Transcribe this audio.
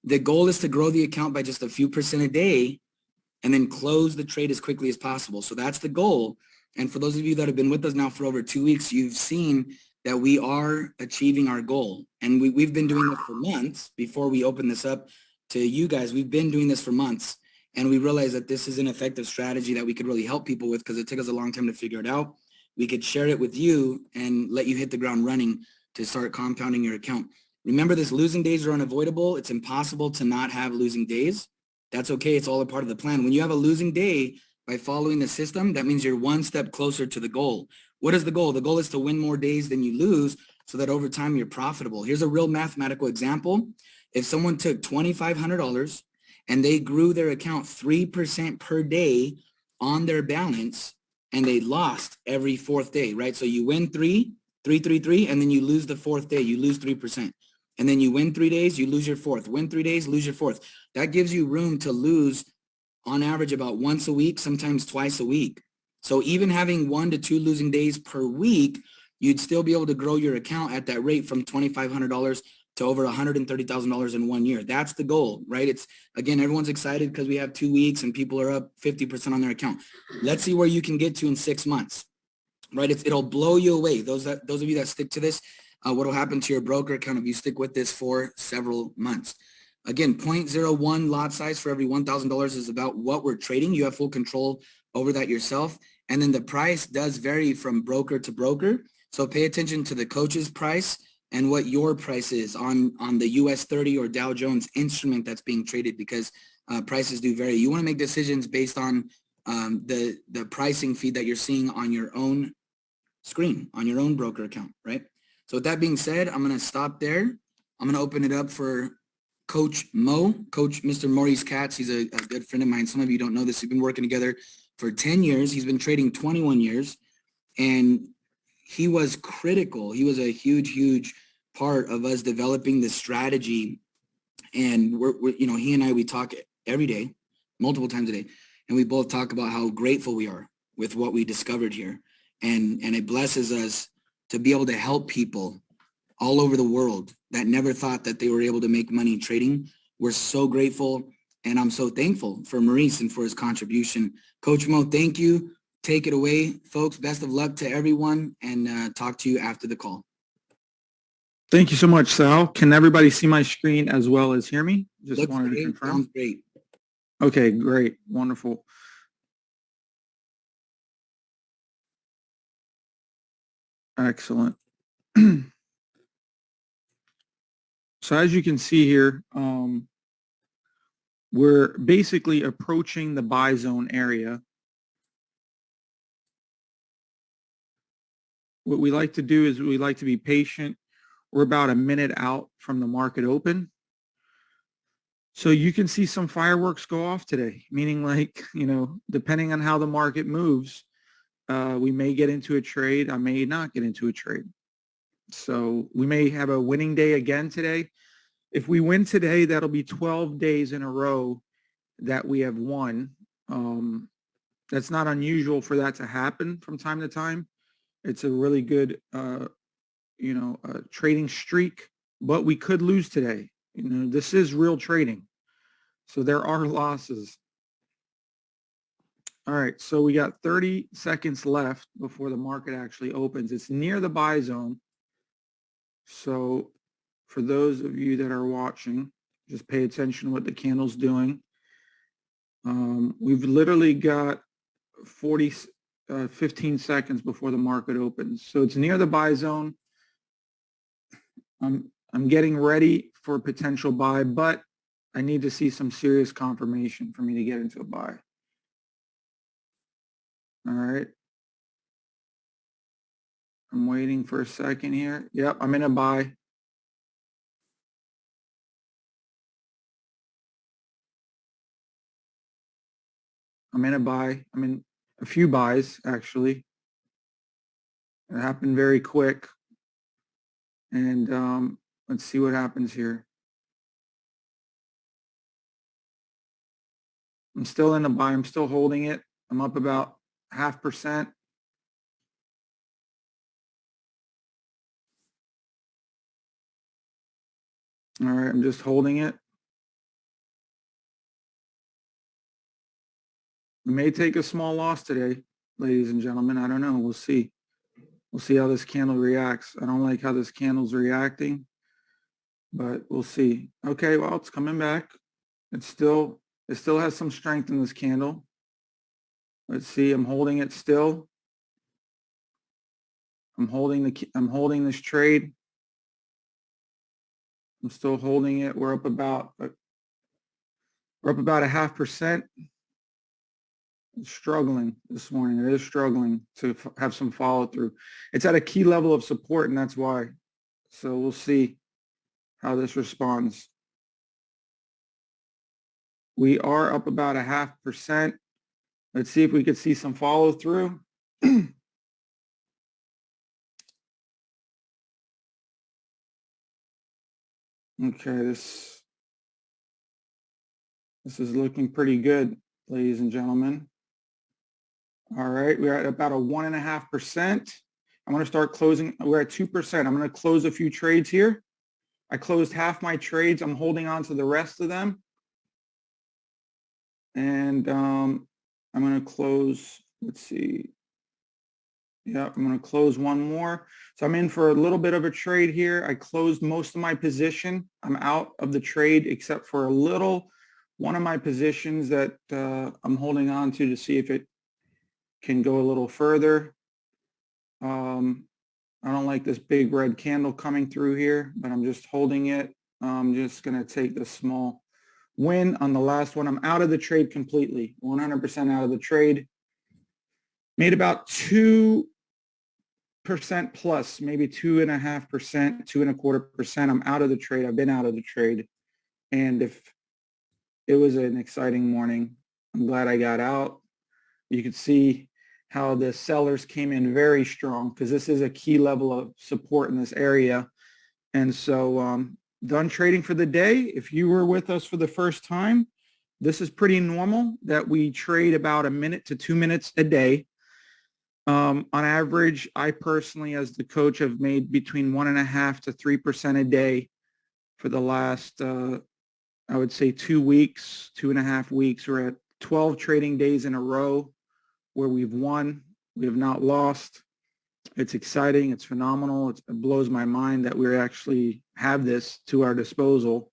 The goal is to grow the account by just a few percent a day and then close the trade as quickly as possible. So that's the goal. And for those of you that have been with us now for over 2 weeks, you've seen that we are achieving our goal. And we've been doing this for months before we open this up to you guys. We've been doing this for months. And we realized that this is an effective strategy that we could really help people with because it took us a long time to figure it out. We could share it with you and let you hit the ground running to start compounding your account. Remember, this losing days are unavoidable. It's impossible to not have losing days. That's okay. It's all a part of the plan. When you have a losing day by following the system, that means you're one step closer to the goal. What is the goal? The goal is to win more days than you lose so that over time you're profitable. Here's a real mathematical example. If someone took $2,500 and they grew their account 3% per day on their balance and they lost every fourth day, right? So you win three, and then you lose the fourth day, you lose 3%. And then you win 3 days, you lose your fourth. Win 3 days, lose your fourth. That gives you room to lose on average about once a week, sometimes twice a week. So even having 1 to 2 losing days per week, you'd still be able to grow your account at that rate from $2,500 to over $130,000 in 1 year. That's the goal, right? It's, again, everyone's excited because we have 2 weeks and people are up 50% on their account. Let's see where you can get to in 6 months, right? It'll blow you away. Those of you that stick to this, what will happen to your broker account if you stick with this for several months. Again, 0.01 lot size for every $1,000 is about what we're trading. You have full control over that yourself. And then the price does vary from broker to broker. So pay attention to the coach's price and what your price is on the US 30 or Dow Jones instrument that's being traded because prices do vary. You want to make decisions based on the pricing feed that you're seeing on your own screen, on your own broker account, right? So with that being said, I'm going to stop there. I'm going to open it up for Coach Mo, Coach Mr. Maurice Katz. He's a good friend of mine. Some of you don't know this. We've been working together for 10 years. He's been trading 21 years, and he was critical. He was a huge, huge part of us developing the strategy. And we're he and I, we talk every day, multiple times a day, and we both talk about how grateful we are with what we discovered here. And it blesses us to be able to help people all over the world that never thought that they were able to make money trading. We're so grateful, and I'm so thankful for Maurice and for his contribution. Coach Mo, thank you. Take it away, folks. Best of luck to everyone, and talk to you after the call. Thank you so much, Sal. Can everybody see my screen as well as hear me? Just Looks wanted great. to confirm. Sounds great. Okay, great. Wonderful. Excellent. So as you can see here, we're basically approaching the buy zone area. What we like to do is we like to be patient. We're about a minute out from the market open. So you can see some fireworks go off today, meaning like, depending on how the market moves, we may get into a trade. I may not get into a trade. So we may have a winning day again today. If we win today, that'll be 12 days in a row that we have won. That's not unusual for that to happen from time to time. It's a really good, trading streak, but we could lose today. This is real trading. So there are losses. All right, so we got 30 seconds left before the market actually opens. It's near the buy zone. So for those of you that are watching, just pay attention to what the candle's doing. We've literally got 15 seconds before the market opens. So it's near the buy zone. I'm getting ready for a potential buy, but I need to see some serious confirmation for me to get into a buy. All right. I'm waiting for a second here. Yep, I'm in a buy. I'm in a buy. I'm in a few buys, actually. It happened very quick. And let's see what happens here. I'm still in a buy. I'm still holding it. I'm up about 0.5%. All right, I'm just holding it. We may take a small loss today, ladies and gentlemen. I don't know. We'll see. We'll see how this candle reacts. I don't like how this candle's reacting, but we'll see. Okay, well, it's coming back. It still has some strength in this candle. Let's see. I'm holding it still. I'm holding this trade. I'm still holding it. We're up about a 0.5%. It's struggling this morning. It is struggling to have some follow through. It's at a key level of support, and that's why. So we'll see how this responds. We are up about 0.5%. Let's see if we could see some follow through. Okay, this is looking pretty good, ladies and gentlemen. All right, we're at about a 1.5%. I'm going to start closing. We're at 2%. I'm going to close a few trades here. I closed half my trades. I'm holding on to the rest of them. And I'm going to close, let's see. Yeah, I'm going to close one more. So I'm in for a little bit of a trade here. I closed most of my position. I'm out of the trade except for one of my positions that I'm holding on to see if it can go a little further. I don't like this big red candle coming through here, but I'm just holding it. I'm just going to take the small win on the last one. I'm out of the trade completely, 100% out of the trade. Made about 2% plus, maybe 2.5%, 2.25%. I'm out of the trade. I've been out of the trade. And if it was an exciting morning, I'm glad I got out. You could see how the sellers came in very strong because this is a key level of support in this area. And so done trading for the day. If you were with us for the first time, this is pretty normal that we trade about 1 minute to 2 minutes a day. On average, I personally, as the coach, have made between 1.5% to 3% a day for the last, I would say 2 weeks, 2.5 weeks. We're at 12 trading days in a row where we've won. We have not lost. It's exciting. It's phenomenal. It blows my mind that we actually have this to our disposal.